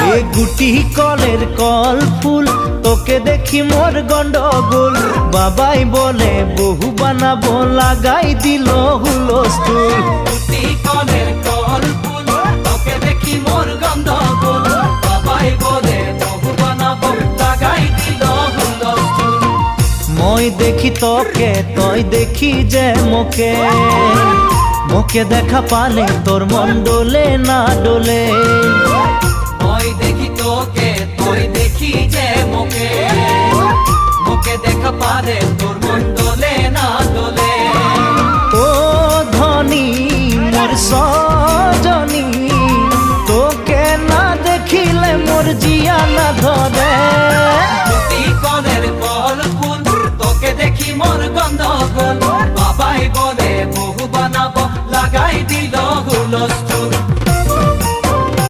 এ গুটি কলের কল ফুল তোকে দেখি মোর গন্ডগোল বাবাই বলে বহু বানাবো লাগাই দিল হুলস্থুল গুটি কলের কল ফুল তোকে দেখি মোর গন্ডগোল বাবাই বলে বহু বানাবো লাগাই দিল হুলস্থুল মই দেখি তোকে তই দেখি যে মোকে মোকে দেখা পালে তোর মন ডোলে না ডোলে মই দেখি তোকে তুই দেখি যে মোকে মোকে দেখা পারে তোর মন দোলে না দোলে ও ধনী মোর সজনী তোকে না দেখিলে মোর জিয়া না ধরে গুটি কলের কল ফুল তোকে দেখি মোর গন্ধগোল বাবাই বলে বহু বানাবো লাগাই দিল হুলস্থুল